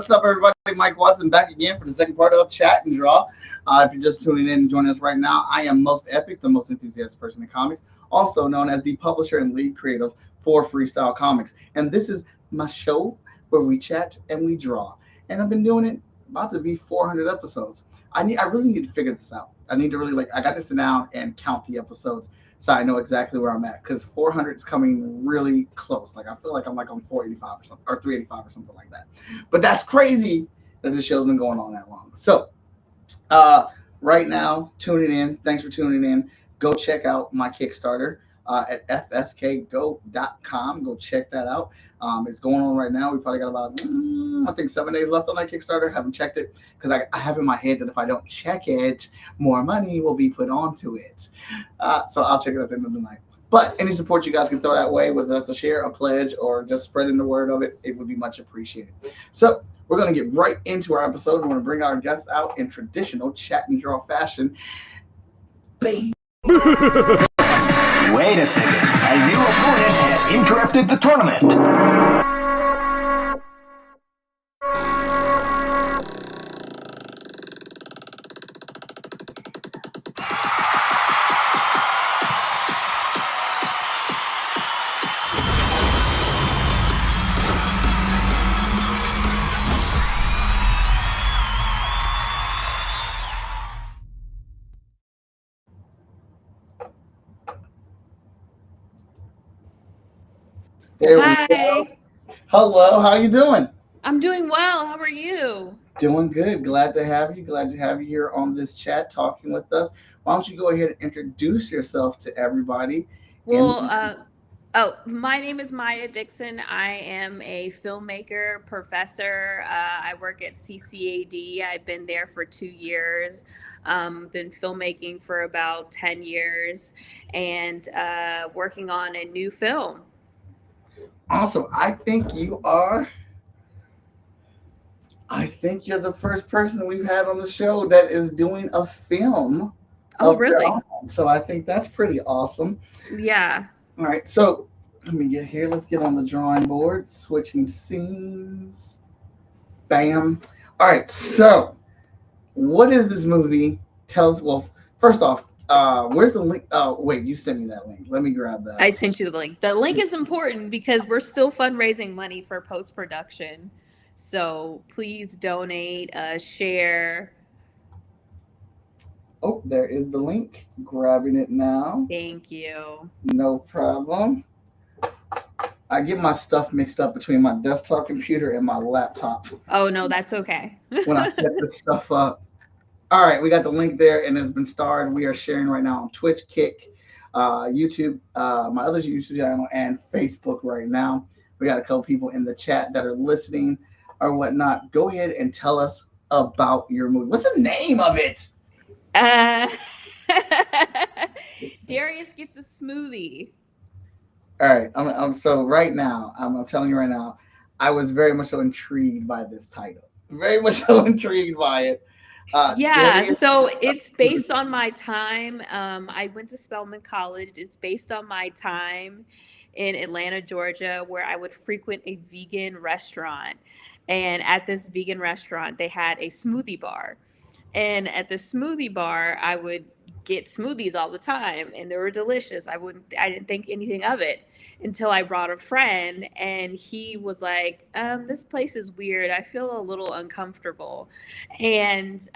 what's up, everybody? Mike Watson back again for the second part of Chat and Draw. If you're just tuning in and joining us right now, I am Most Epic, the most enthusiastic person in comics, also known as the publisher and lead creative for Freestyle Comics. And this is my show where we chat and we draw. And I've been doing it about to be 400 episodes. I really need to figure this out. I need to really I got to sit down and count the episodes so I know exactly where I'm at, because 400 is coming really close. Like I feel like I'm like on 485 or something, or 385 or something like that. But that's crazy that this show's been going on that long. So right now, tuning in. Thanks for tuning in. Go check out my Kickstarter at fskgo.com. Go check that out. It's going on right now. We probably got about, I think 7 days left on that Kickstarter. Haven't checked it because I have in my head that if I don't check it, more money will be put onto it. So I'll check it at the end of the night. But any support you guys can throw that way, whether that's a share, a pledge, or just spreading the word of it, it would be much appreciated. So we're going to get right into our episode. I'm going to bring our guests out in traditional chat and draw fashion. Bang. Wait a second. A new opponent has interrupted the tournament. There we go. Hello, how you doing? I'm doing well. How are you? Doing good. Glad to have you. Glad to have you here on this chat talking with us. Why don't you go ahead and introduce yourself to everybody? Well, my name is Maya Dixon. I am a filmmaker, professor. I work at CCAD. I've been there for 2 years. Been filmmaking for about 10 years and working on a new film. Awesome. I think you're the first person we've had on the show that is doing a film. Oh, really? So I think that's pretty awesome. Yeah. All right. So let me get here. Let's get on the drawing board. Switching scenes. Bam. All right. So what is this movie? Tell us. Well, first off, where's the link? Oh, wait, you sent me that link. Let me grab that. I sent you the link. The link is important because we're still fundraising money for post-production. So please donate, share. Oh, there is the link. Grabbing it now. Thank you. No problem. I get my stuff mixed up between my desktop computer and my laptop. Oh, no, that's okay. When I set this stuff up. All right, we got the link there, and it's been starred. We are sharing right now on Twitch, Kick, YouTube, my other YouTube channel, and Facebook right now. We got a couple people in the chat that are listening or whatnot. Go ahead and tell us about your movie. What's the name of it? Darius Gets a Smoothie. All right, I'm so right now, I'm telling you right now, I was very much so intrigued by this title. Very much so intrigued by it. So it's based on my time. I went to Spelman College. It's based on my time in Atlanta, Georgia, where I would frequent a vegan restaurant. And at this vegan restaurant, they had a smoothie bar. And at the smoothie bar, I would get smoothies all the time, and they were delicious. I didn't think anything of it until I brought a friend, and he was like, this place is weird. I feel a little uncomfortable. And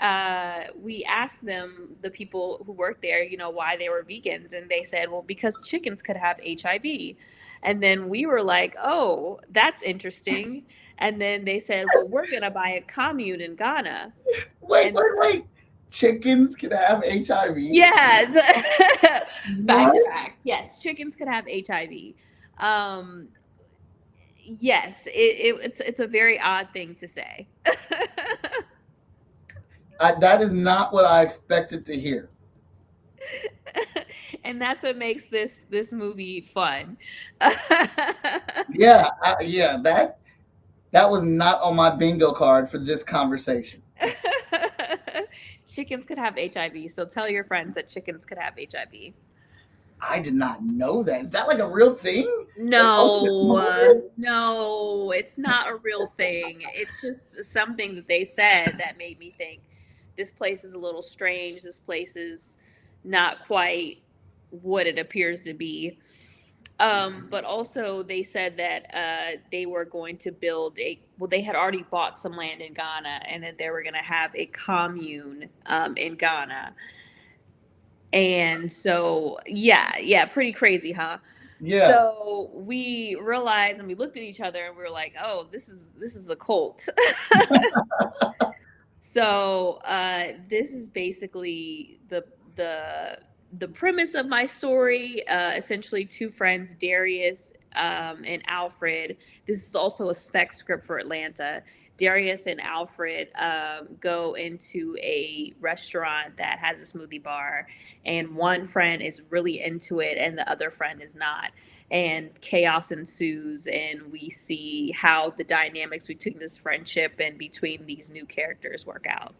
we asked them, the people who worked there, why they were vegans. And they said, well, because chickens could have HIV. And then we were like, oh, that's interesting. And then they said, well, we're going to buy a commune in Ghana. Wait. Chickens can have HIV? Yeah. Backtrack. Yes, chickens could have HIV. Yes, it's a very odd thing to say. That is not what I expected to hear. And that's what makes this movie fun. Yeah, that was not on my bingo card for this conversation. Chickens could have HIV, so tell your friends that chickens could have HIV. I did not know that. Is that like a real thing? No, it's not a real thing. It's just something that they said that made me think this place is a little strange. This place is not quite what it appears to be. But also they said that they were going to build they had already bought some land in Ghana, and that they were going to have a commune in Ghana. And so, yeah, pretty crazy, huh? Yeah. So we realized, and we looked at each other, and we were like, "Oh, this is a cult." So this is basically the premise of my story. Essentially, two friends, Darius and Alfred. This is also a spec script for Atlanta. Darius and Alfred go into a restaurant that has a smoothie bar, and one friend is really into it, and the other friend is not. And chaos ensues, and we see how the dynamics between this friendship and between these new characters work out.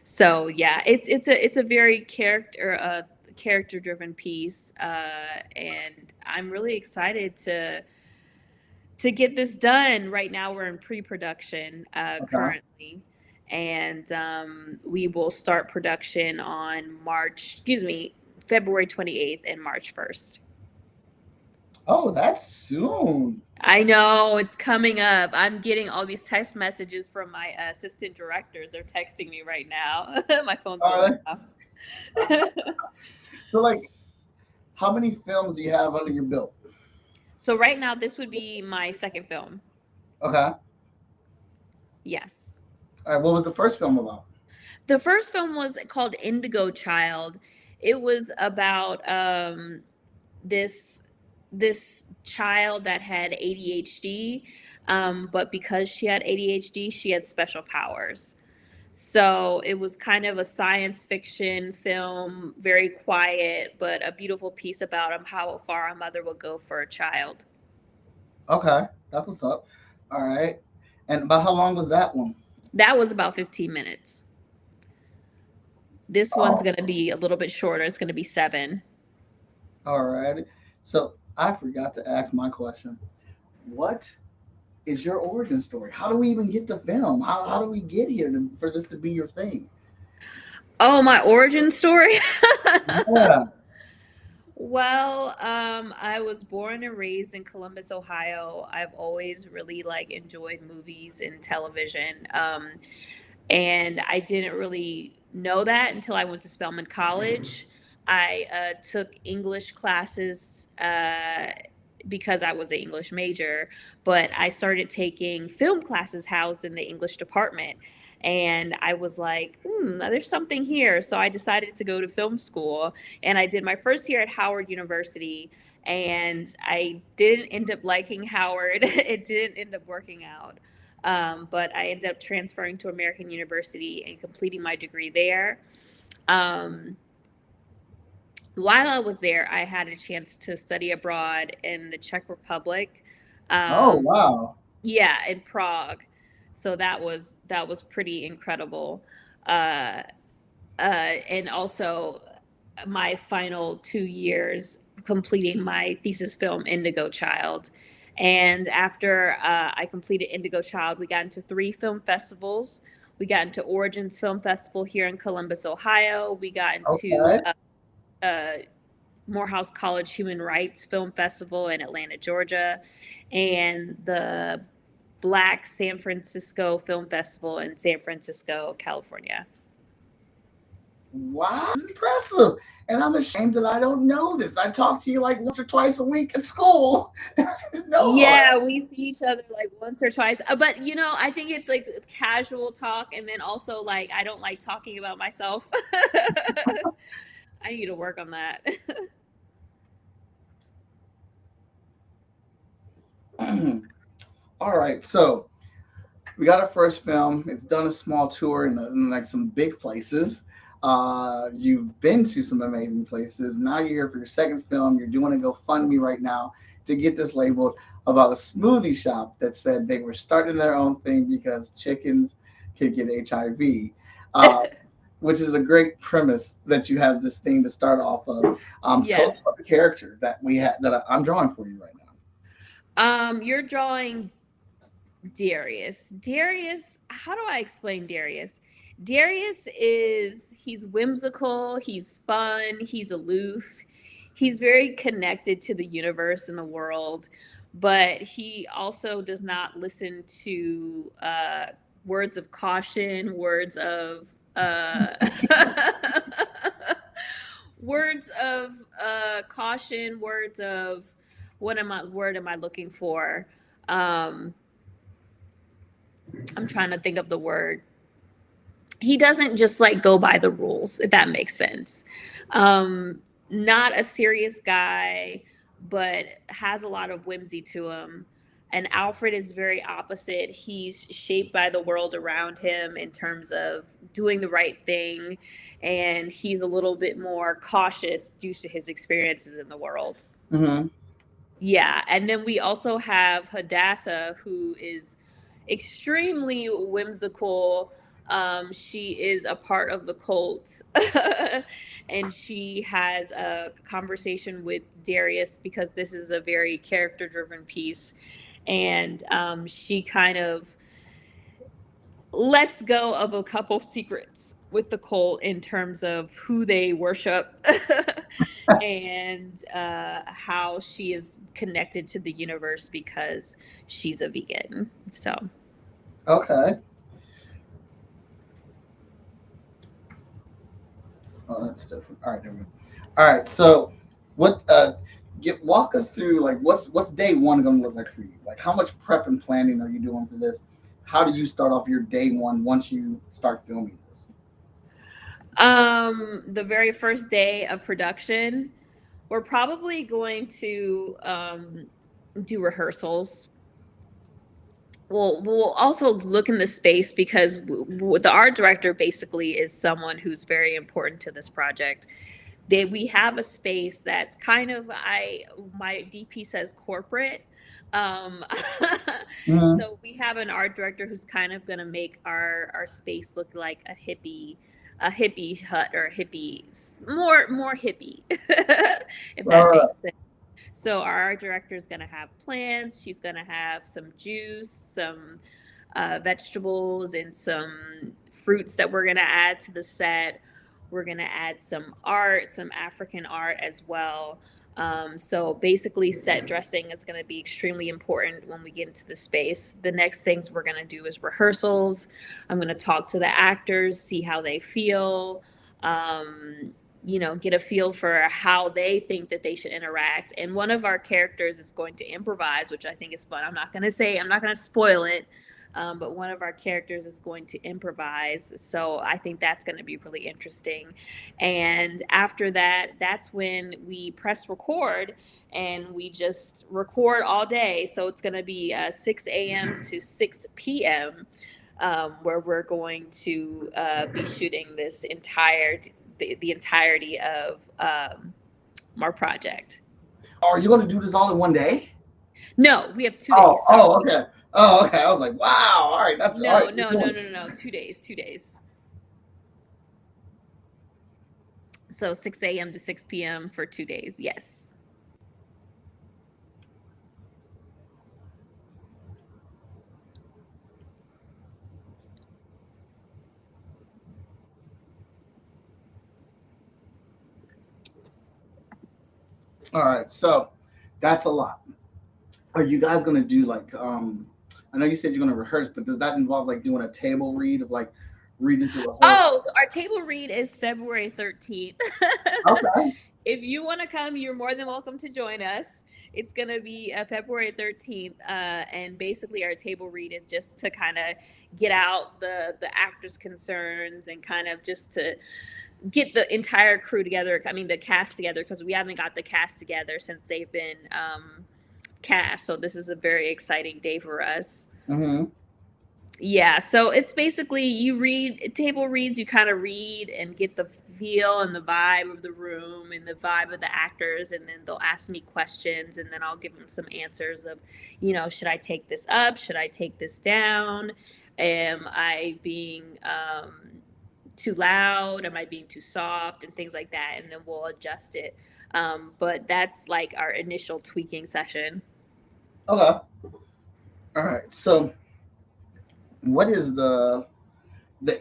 So yeah, it's a very character driven piece, and I'm really excited to get this done. Right now, we're in pre-production currently, and we will start production on February 28th and March 1st. Oh, that's soon. I know, it's coming up. I'm getting all these text messages from my assistant directors. They're texting me right now. My phone's going off. So, like, how many films do you have under your belt? So right now, this would be my second film. Okay. Yes. All right. What was the first film about? The first film was called Indigo Child. It was about this child that had ADHD, but because she had ADHD, she had special powers. So it was kind of a science fiction film, very quiet, but a beautiful piece about how far a mother will go for a child. Okay, that's what's up. All right. And about how long was that one? That was about 15 minutes. This one's going to be a little bit shorter. It's going to be 7. All right. So I forgot to ask my question. What is your origin story? How do we even get the film? How do we get here for this to be your thing? Oh, my origin story? Yeah. Well, I was born and raised in Columbus, Ohio. I've always really enjoyed movies and television. And I didn't really know that until I went to Spelman College. I took English classes because I was an English major, but I started taking film classes housed in the English department. And I was like, there's something here. So I decided to go to film school. And I did my first year at Howard University. And I didn't end up liking Howard. It didn't end up working out. But I ended up transferring to American University and completing my degree there. While I was there, I had a chance to study abroad in the Czech Republic. Oh, wow. Yeah, in Prague. So that was pretty incredible. And also my final 2 years completing my thesis film, Indigo Child. And after I completed Indigo Child, we got into 3 film festivals. We got into Origins Film Festival here in Columbus, Ohio. We got into Morehouse College Human Rights Film Festival in Atlanta, Georgia, and the Black San Francisco Film Festival in San Francisco, California. Wow, that's impressive. And I'm ashamed that I don't know this. I talk to you once or twice a week at school. Yeah, we see each other once or twice. But, I think it's casual talk. And then also I don't like talking about myself. I need to work on that. All right, so we got our first film. It's done a small tour in some big places. You've been to some amazing places. Now you're here for your second film. You're doing a GoFundMe right now to get this labeled about a smoothie shop that said they were starting their own thing because chickens could get HIV. which is a great premise that you have this thing to start off of. Tell us Yes. about the character that we have that I'm drawing for you right now. You're drawing Darius. Darius, how do I explain Darius? Darius he's whimsical, he's fun, he's aloof, he's very connected to the universe and the world, but he also does not listen to words of caution, words of words of caution, words of word am I looking for? I'm trying to think of the word. He doesn't just like go by the rules, if that makes sense. Not a serious guy, but has a lot of whimsy to him. And Alfred is very opposite. He's shaped by the world around him in terms of doing the right thing. And he's a little bit more cautious due to his experiences in the world. Mm-hmm. Yeah. And then we also have Hadassah, who is extremely whimsical. She is a part of the cult and she has a conversation with Darius because this is a very character driven piece. And she kind of lets go of a couple secrets with the cult in terms of who they worship and how she is connected to the universe because she's a vegan. So Okay. Oh, that's different. All right, there we go. All right, so what? Walk us through like what's day one going to look like for you? Like how much prep and planning are you doing for this? How do you start off your day one once you start filming this? The very first day of production, we're probably going to do rehearsals. We'll also look in the space because the art director basically is someone who's very important to this project. We have a space that's kind of my DP says corporate. Mm-hmm. So we have an art director who's kind of going to make our space look like a hippie hut or more hippie, if that makes sense. So our art director is going to have plants. She's going to have some juice, some vegetables, and some fruits that we're going to add to the set. We're going to add some art, some African art as well. So basically set dressing is going to be extremely important when we get into the space. The next things we're going to do is rehearsals. I'm going to talk to the actors, see how they feel, get a feel for how they think that they should interact. And one of our characters is going to improvise, which I think is fun. I'm not going to spoil it. But one of our characters is going to improvise. So I think that's going to be really interesting. And after that, that's when we press record and we just record all day. So it's going to be 6 a.m. to 6 p.m. Where we're going to be shooting this the entirety of our project. Are you going to do this all in one day? No, we have 2 days. Okay. Oh, okay. I was like, wow. All right. That's no, all right. No. 2 days. 2 days. So 6 a.m. to 6 p.m. for 2 days. Yes. All right. So that's a lot. Are you guys going to do like, I know you said you're going to rehearse, but does that involve like doing a table read of like reading through the whole? Oh, so our table read is February 13th. Okay. If you want to come, you're more than welcome to join us. It's going to be February 13th. And basically our table read is just to kind of get out the actors' concerns and kind of just to get the entire crew together. I mean, the cast together, because we haven't got the cast together since they've been cast. So this is a very exciting day for us. Mm-hmm. Yeah, so it's basically you read table reads, you kind of read and get the feel and the vibe of the room and the vibe of the actors, and then they'll ask me questions and then I'll give them some answers of, should I take this up? Should I take this down? Am I being too loud? Am I being too soft? And things like that. And then we'll adjust it. But that's like our initial tweaking session. Okay. All right. So, what is the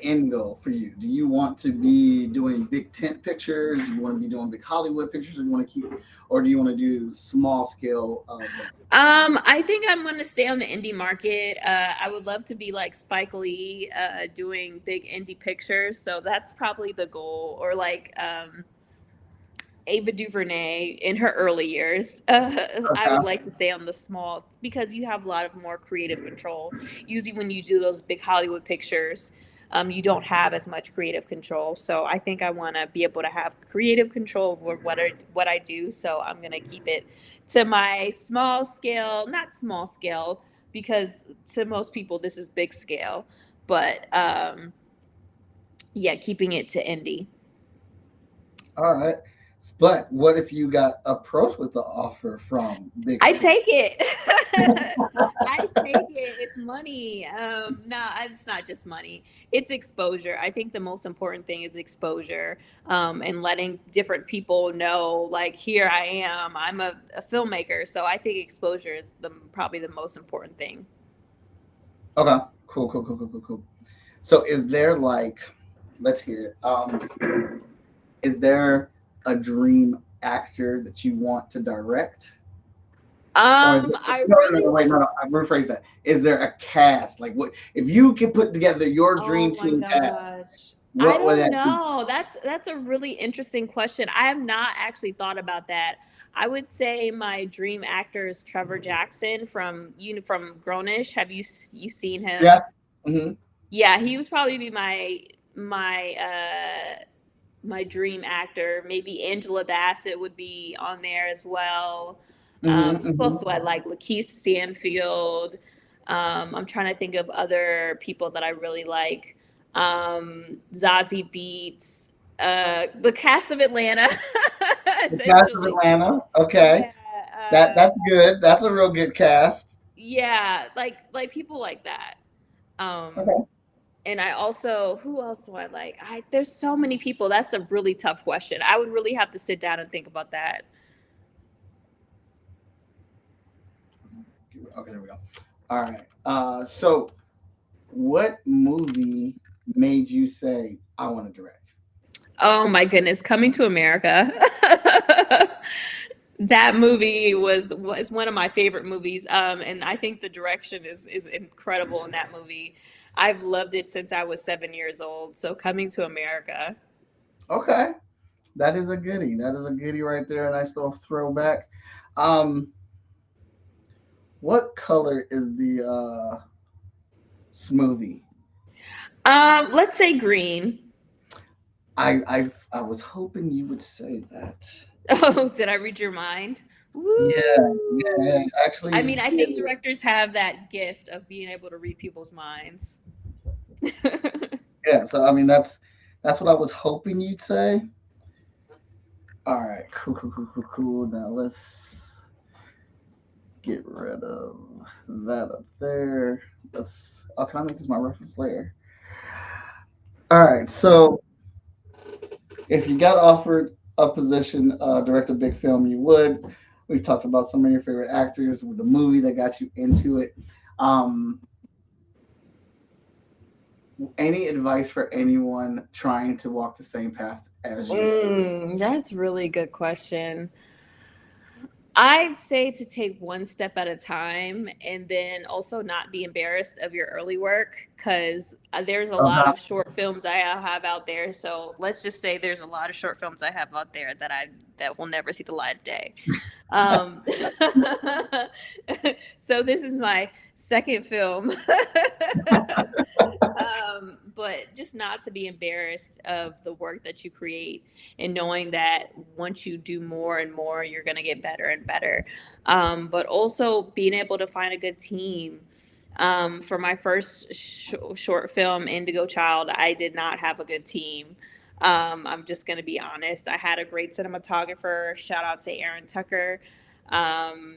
end goal for you? Do you want to be doing big tent pictures? Do you want to be doing big Hollywood pictures? Or do you want to keep, or do you want to do small scale? I think I'm going to stay on the indie market. I would love to be like Spike Lee, doing big indie pictures. So that's probably the goal. Or like Ava DuVernay in her early years. I would like to stay on the small because you have a lot of more creative control. Usually, when you do those big Hollywood pictures, you don't have as much creative control. So I think I want to be able to have creative control over what I do. So I'm going to keep it to my small scale, not small scale, because to most people this is big scale. But yeah, keeping it to indie. All right. But what if you got approached with the offer from big? I take it. I take it. It's money. No, it's not just money. It's exposure. I think the most important thing is exposure, and letting different people know, like, here I am. I'm a filmmaker. So I think exposure is probably the most important thing. Okay. Cool. So is there like, let's hear it. Is there a dream actor that you want to direct? I really Wait, no. I rephrase that. Is there a cast? Like, what if you could put together your dream Oh my team cast? gosh. I What would don't that be? know. That's a really interesting question. I have not actually thought about that. I would say my dream actor is Trevor Jackson from Grownish. Have you seen him? Yes. Hmm. Yeah, he was probably be my dream actor. Maybe Angela Bassett would be on there as well. Who else do I like? Lakeith Stanfield. I'm trying to think of other people that I really like. Zazie Beetz, the cast of Atlanta, The cast of essentially. Atlanta. Okay. Yeah, That's good. That's a real good cast. yeah, like people like that. Um, Okay. and I also, who else do I like? There's so many people. That's a really tough question. I would really have to sit down and think about that. Okay, there we go. All right. So what movie made you say I want to direct? Oh my goodness, Coming to America. That movie was one of my favorite movies. And I think the direction is incredible in that movie. I've loved it since I was 7 years old. So Coming to America. Okay. That is a goodie. That is a goodie right there. A nice little throwback. Um, what color is the smoothie? Let's say green. I was hoping you would say that. Oh, did I read your mind? Yeah, Woo! yeah. Actually, I you mean, I think did. directors have that gift of being able to read people's minds. Yeah. So I mean, that's what I was hoping you'd say. All right. Cool. Now let's get rid of that up there. Let's. Oh, can I make this my reference layer? All right. So if you got offered a position, direct a big film, you would. We've talked about some of your favorite actors with the movie that got you into it. Um, any advice for anyone trying to walk the same path as you? That's a really good question. I'd say to take one step at a time and then also not be embarrassed of your early work because there's a lot Uh-huh. of short films I have out there. So let's just say there's a lot of short films I have out there that will never see the light of day. Um, so this is my second film. But just not to be embarrassed of the work that you create and knowing that once you do more and more, you're going to get better and better. But also being able to find a good team. For my first short film, Indigo Child, I did not have a good team. I'm just going to be honest. I had a great cinematographer. Shout out to Aaron Tucker. Um,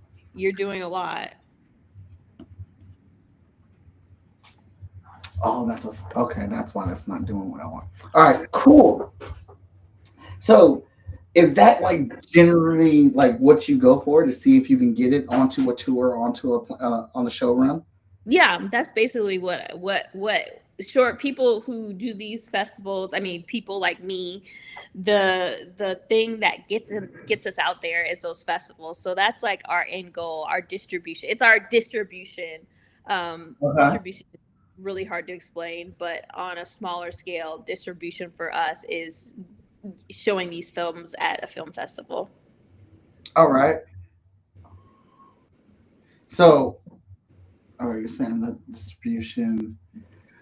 You're doing a lot. Oh, okay. That's why that's not doing what I want. All right, cool. So, is that like generally like what you go for to see if you can get it onto a tour, on the show run? Yeah, that's basically what short people who do these festivals, I mean people like me, the thing that gets us out there is those festivals. So that's like our end goal, our distribution. It's our distribution. Okay. Distribution is really hard to explain, but on a smaller scale, distribution for us is showing these films at a film festival. All right. So, are you saying that distribution?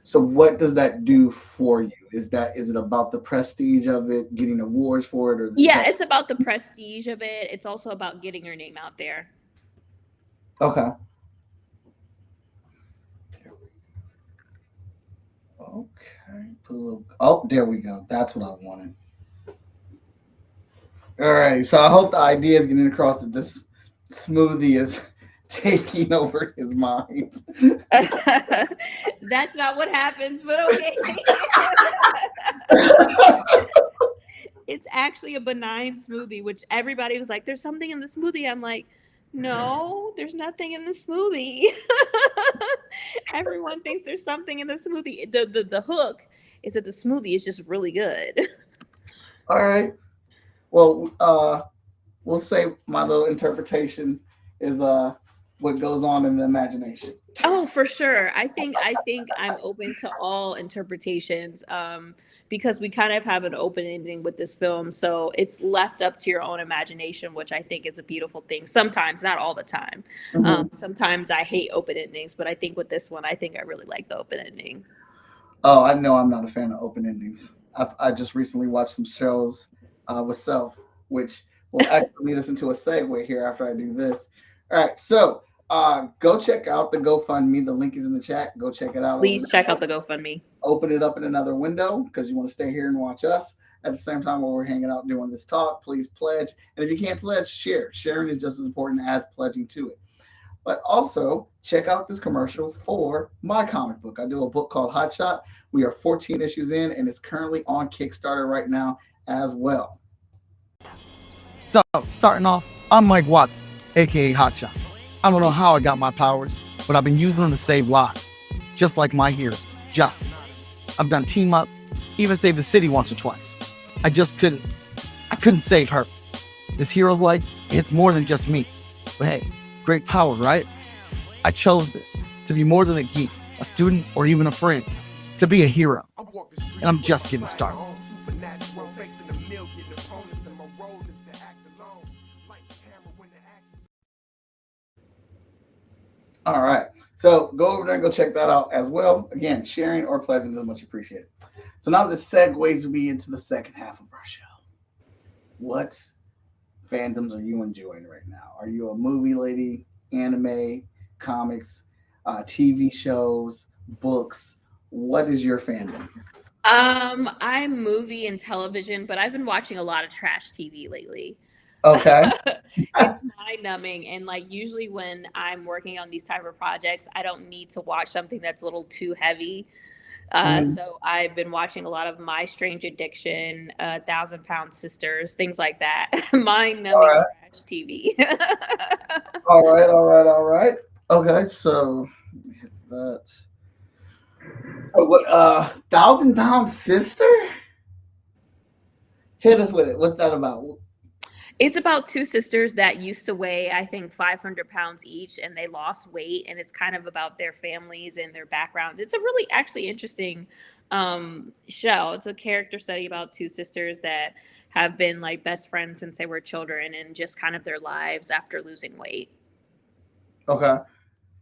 So, what does that do for you? Is it about the prestige of it, getting awards for it, or is Yeah, that it's about the prestige of it. It's also about getting your name out there. okay? Okay. Put a little. Oh, there we go. That's what I wanted. All right. So I hope the idea is getting across that this smoothie is taking over his mind. That's not what happens, but okay. It's actually a benign smoothie, which everybody was like, there's something in the smoothie. I'm like, no, there's nothing in the smoothie. Everyone thinks there's something in the smoothie. The hook is that the smoothie is just really good. All right. Well, we'll say my little interpretation is what goes on in the imagination. Oh, for sure. I think I'm open to all interpretations, because we kind of have an open ending with this film, so it's left up to your own imagination, which I think is a beautiful thing. Sometimes, not all the time. Mhm. Sometimes I hate open endings, but I think with this one, I think I really like the open ending. Oh, I know I'm not a fan of open endings. I just recently watched some shows with Self, which will actually lead us into a segue here after I do this. All right, so go check out the GoFundMe. The link is in the chat. Go check it out over Please check there. out the GoFundMe. Open it up in another window because you want to stay here and watch us. At the same time, while we're hanging out doing this talk, please pledge. And if you can't pledge, share. Sharing is just as important as pledging to it. But also check out this commercial for my comic book. I do a book called Hot Shot. We are 14 issues in, and it's currently on Kickstarter right now as well. So, starting off, I'm Mike Watts, aka Hotshot. I don't know how I got my powers, but I've been using them to save lives. Just like my hero, Justice. I've done team ups, even saved the city once or twice. I couldn't save her. This hero's life, it's more than just me. But hey, great power, right? I chose this, to be more than a geek, a student, or even a friend. To be a hero. And I'm just getting started. All right. So go over there and go check that out as well. Again, sharing or pledging is much appreciated. So now the segues will be into the second half of our show. What fandoms are you enjoying right now? Are you a movie lady, anime, comics, TV shows, books? What is your fandom? I'm movie and television, but I've been watching a lot of trash TV lately. Okay. It's mind numbing, and like usually when I'm working on these type of projects, I don't need to watch something that's a little too heavy. Mhm. So I've been watching a lot of My Strange Addiction, Thousand Pound Sisters, things like that. Mind All numbing right. trash TV. All right. All right. All right. Okay. So let me hit that. So what? Thousand Pound Sister? Hit us with it. What's that about? It's about two sisters that used to weigh, I think, 500 pounds each, and they lost weight. And it's kind of about their families and their backgrounds. It's a really actually interesting show. It's a character study about two sisters that have been like best friends since they were children and just kind of their lives after losing weight. Okay.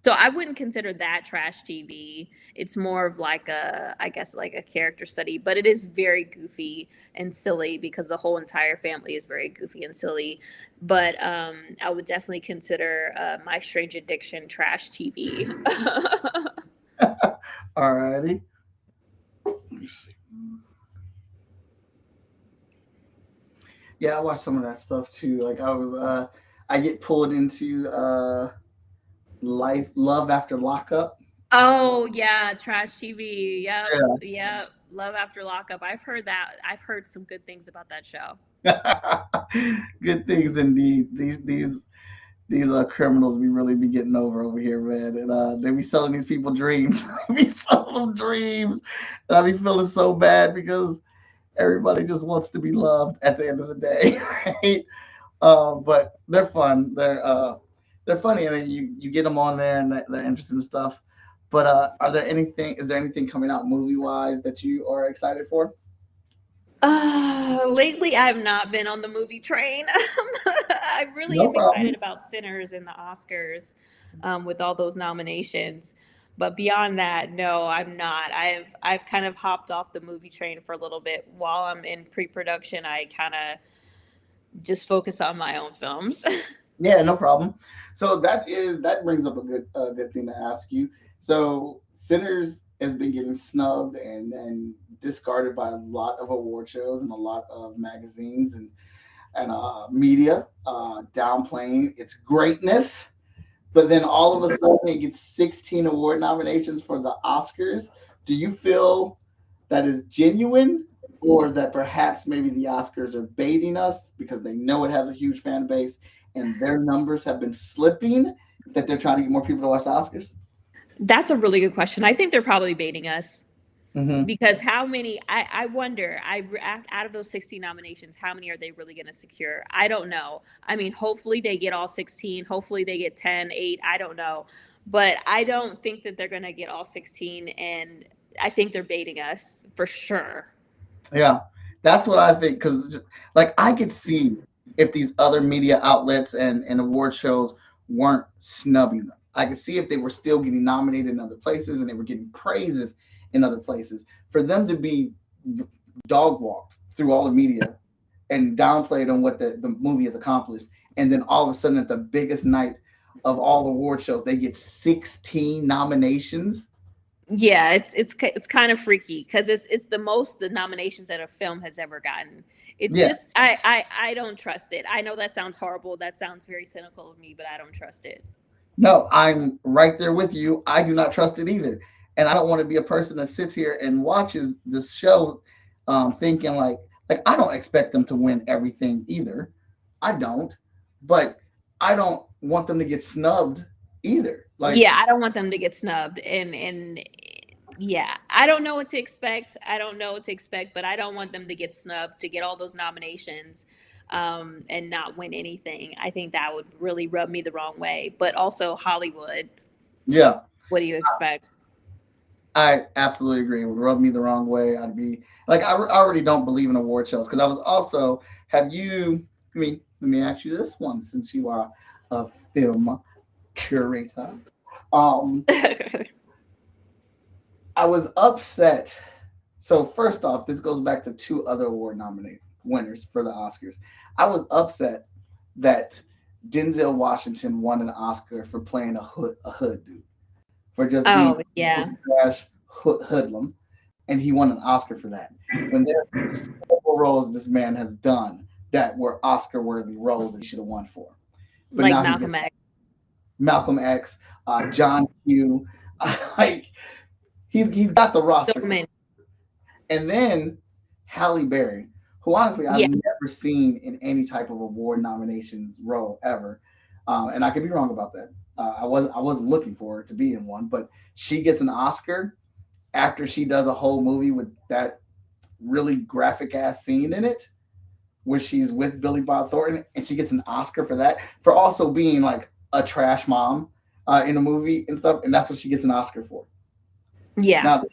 So I wouldn't consider that trash TV. It's more of like I guess like a character study, but it is very goofy and silly because the whole entire family is very goofy and silly. But I would definitely consider My Strange Addiction trash TV. All righty. Let me see. Yeah, I watched some of that stuff too. Like I get pulled into Love After Lockup. Oh yeah, trash TV. Yep, Yeah. yep. Love After Lockup. I've heard that. I've heard some good things about that show. Good things indeed. These criminals we really be getting over here, man. And they be selling these people dreams. They be selling them dreams. And I be feeling so bad because everybody just wants to be loved at the end of the day, right? But they're fun. They're funny, and then you get them on there, and they're interesting stuff. But are there anything? Is there anything coming out movie wise that you are excited for? Lately I've not been on the movie train. I really No am excited problem. about Sinners and the Oscars, with all those nominations. But beyond that, no, I'm not. I've kind of hopped off the movie train for a little bit. While I'm in pre-production, I kind of just focus on my own films. Yeah, no problem. So that brings up a good thing to ask you. So Sinners has been getting snubbed and discarded by a lot of award shows and a lot of magazines and media, downplaying its greatness. But then all of a sudden it gets 16 award nominations for the Oscars. Do you feel that is genuine, or that perhaps maybe the Oscars are baiting us because they know it has a huge fan base and their numbers have been slipping, that they're trying to get more people to watch the Oscars? That's a really good question. I think they're probably baiting us. Hmm. Because how many, I wonder, out of those 16 nominations, how many are they really going to secure? I don't know. I mean, hopefully they get all 16. Hopefully they get 10, 8. I don't know. But I don't think that they're going to get all 16. And I think they're baiting us for sure. Yeah, that's what I think. Because like I could see if these other media outlets and award shows weren't snubbing them. I could see if they were still getting nominated in other places and they were getting praises in other places. For them to be dog walked through all the media and downplayed on what the movie has accomplished, and then all of a sudden at the biggest night of all the award shows, they get 16 nominations. Yeah, it's kind of freaky because it's the most the nominations that a film has ever gotten. It's Yeah. just I don't trust it. I know that sounds horrible. That sounds very cynical of me, but I don't trust it. No, I'm right there with you. I do not trust it either. And I don't want to be a person that sits here and watches this show thinking like I don't expect them to win everything either. I don't. But I don't want them to get snubbed either. Like, Yeah, I don't want them to get snubbed and yeah, I don't know what to expect. I don't know what to expect, but I don't want them to get snubbed to get all those nominations and not win anything. I think that would really rub me the wrong way. But also Hollywood, yeah, what do you expect? I absolutely agree. It would rub me the wrong way. I'd be like, I already don't believe in award shows because I was also, have you, let me ask you this one since you are a film curator. Um, I was upset. So first off, this goes back to two other award nominated winners for the Oscars. I was upset that Denzel Washington won an Oscar for playing a hood dude, for just being Oh, yeah. a trash hoodlum, and he won an Oscar for that. When there are several roles this man has done that were Oscar worthy roles that he should have won for, but Like now he Malcolm gets X. Malcolm X, John Q. Like he's got the So roster, many. and then Halle Berry, who honestly I've Yeah. never seen in any type of award nominations role ever, and I could be wrong about that. I wasn't looking for her to be in one, but she gets an Oscar after she does a whole movie with that really graphic ass scene in it where she's with Billy Bob Thornton, and she gets an Oscar for that, for also being like a trash mom in a movie and stuff, and that's what she gets an Oscar for. Yeah. Now,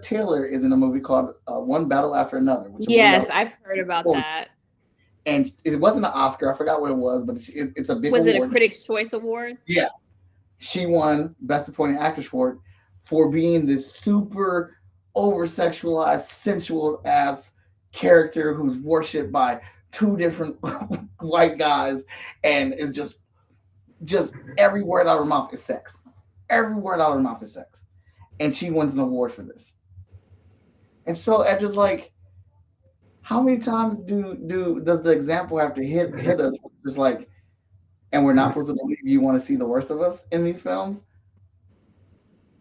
Taylor is in a movie called One Battle After Another, which we know, Yes, I've heard about that. and it wasn't an Oscar. I forgot what it was, but it's a big Was it a award. Critics' Choice Award? Yeah, she won Best Supporting Actress for being this super over sexualized, sensual ass character who's worshipped by two different white guys, and is just every word out of her mouth is sex. Every word out of her mouth is sex, and she wins an award for this. And so I'm just like, how many times does the example have to hit us? Just like and we're not supposed to believe you want to see the worst of us in these films?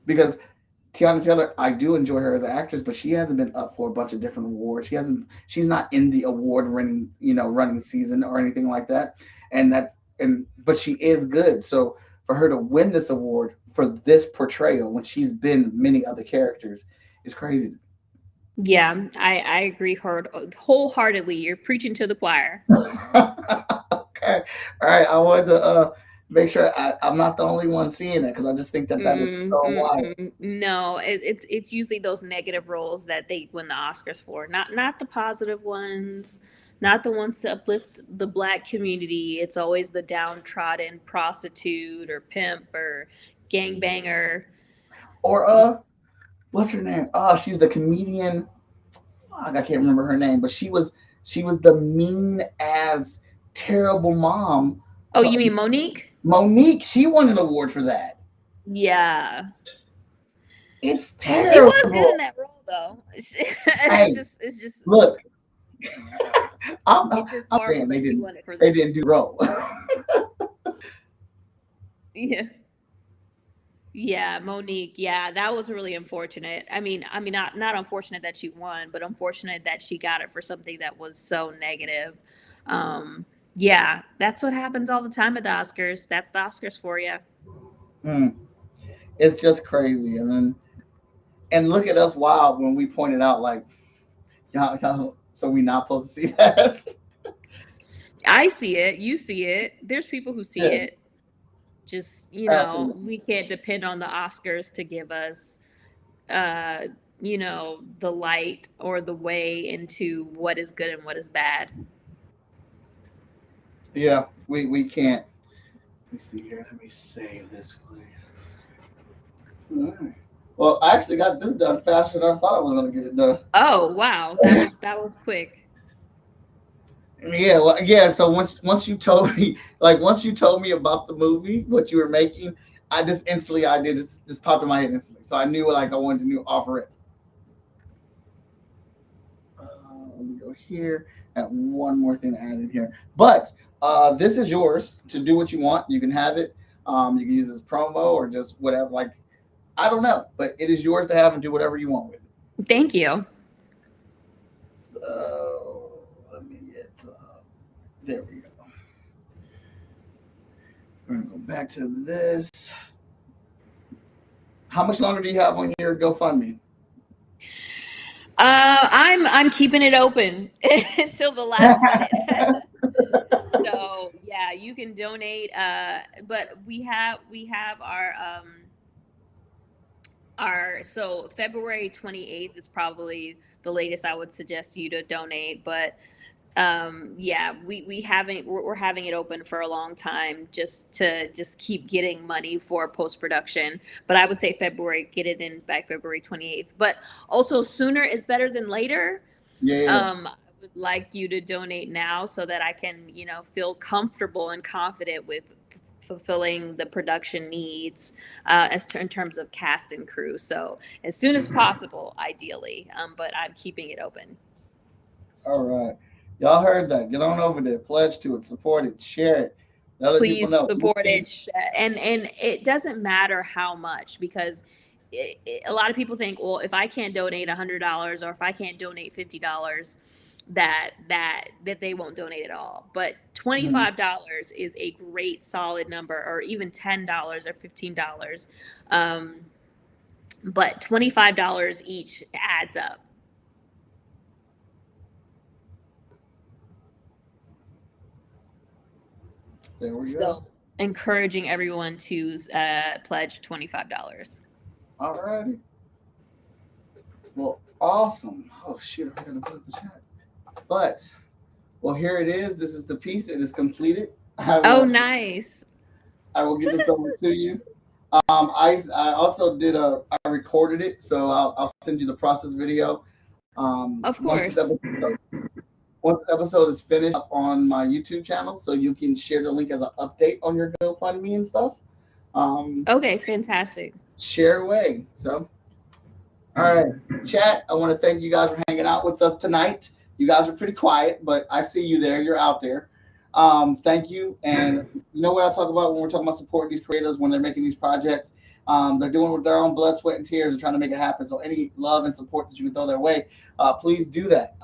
Because Tiana Taylor, I do enjoy her as an actress, but she hasn't been up for a bunch of different awards. She's not in the award running season or anything like that. But she is good. So for her to win this award for this portrayal when she's been many other characters is crazy. Yeah, I agree wholeheartedly. You're preaching to the choir. Okay. All right. I wanted to make sure I'm not the only one seeing it because I just think that is so wild. No, it's usually those negative roles that they win the Oscars for, not the positive ones, not the ones to uplift the Black community. It's always the downtrodden prostitute or pimp or gangbanger. Or what's her name? Oh, she's the comedian. Fuck, I can't remember her name, but she was the mean as terrible mom. Oh, you mean Monique? Monique, she won an award for that. Yeah. It's terrible. She was good in that role though. It's just look. I'm saying they didn't do role. Yeah. Yeah, Monique. Yeah, that was really unfortunate. I mean, not unfortunate that she won, but unfortunate that she got it for something that was so negative. Yeah, that's what happens all the time at the Oscars. That's the Oscars for you. It's just crazy, and look at us wild when we pointed out like, so we not supposed to see that. I see it. You see it. There's people who see it. Just, absolutely. We can't depend on the Oscars to give us, the light or the way into what is good and what is bad. Yeah, we can't. Let me see here. Let me save this, please. All right. Well, I actually got this done faster than I thought I was going to get it done. Oh, wow. That was quick. Yeah, well, yeah. So once you told me about the movie, what you were making, I just instantly just popped in my head instantly. So I knew I wanted to offer it. Let me go here. I have one more thing to add in here, but this is yours to do what you want. You can have it. You can use this promo or just whatever. Like, I don't know, but it is yours to have and do whatever you want with it. Thank you. So let me get some. There we go. We're gonna go back to this. How much longer do you have on your GoFundMe? I'm keeping it open until the last minute. So yeah, you can donate. But we have our so February 28th is probably the latest I would suggest you to donate. But yeah, we're having it open for a long time just to keep getting money for post-production. But I would say get it in by February 28th. But also sooner is better than later. Yeah. I would like you to donate now so that I can, feel comfortable and confident with fulfilling the production needs in terms of cast and crew. So as soon as possible, ideally, but I'm keeping it open. All right. Y'all heard that. Get on over there. Pledge to it. Support it. Share it. Please support it. And it doesn't matter how much, because a lot of people think, well, if I can't donate $100 or if I can't donate $50, that they won't donate at all. But $25 is a great solid number, or even $10 or $15. But $25 each adds up. There we go. Encouraging everyone to pledge $25. All righty. Well, awesome. Oh shoot, I gotta put the chat. But here it is. This is the piece. It is completed. Nice. I will get this over to you. I also did I recorded it, so I'll send you the process video. Of course. Once the episode is finished up on my YouTube channel, so you can share the link as an update on your GoFundMe and stuff. Okay, fantastic. Share away. So, all right, chat. I want to thank you guys for hanging out with us tonight. You guys are pretty quiet, but I see you there. You're out there. Thank you. And you know what I talk about when we're talking about supporting these creators when they're making these projects? They're doing it with their own blood, sweat, and tears and trying to make it happen. So any love and support that you can throw their way, please do that.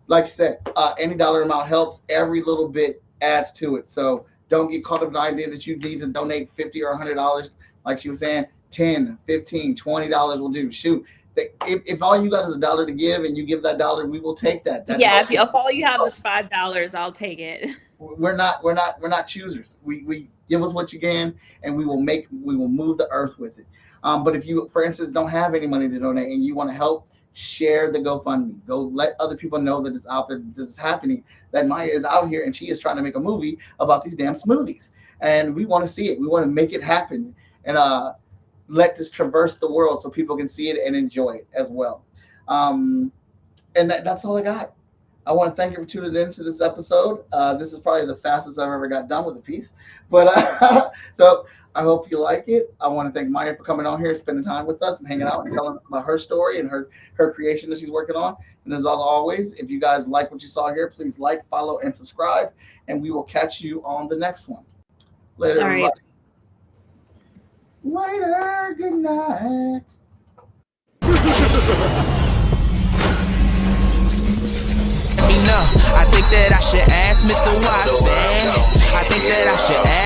Like I said, any dollar amount helps. Every little bit adds to it. So don't get caught up in the idea that you need to donate $50 or $100. Like she was saying, $10, $15, $20 will do. Shoot. If all you got is $1 to give and you give that dollar, we will take that. That's if all you have is $5, I'll take it. We're not choosers. We give us what you can, and we will move the earth with it. But if you, for instance, don't have any money to donate and you want to help, share the GoFundMe. Go let other people know that it's out there. This is happening. That Maya is out here and she is trying to make a movie about these damn smoothies, and we want to see it. We want to make it happen, and let this traverse the world so people can see it and enjoy it as well. And that's all I got. I want to thank you for tuning in to this episode. This is probably the fastest I've ever got done with a piece. But so I hope you like it. I want to thank Maya for coming on here, spending time with us and hanging out and telling us about her story and her creation that she's working on. And as always, if you guys like what you saw here, please like, follow, and subscribe. And we will catch you on the next one. Later, all right. everybody. Later, good night. I think that I should ask Mr. Watson. I think that I should ask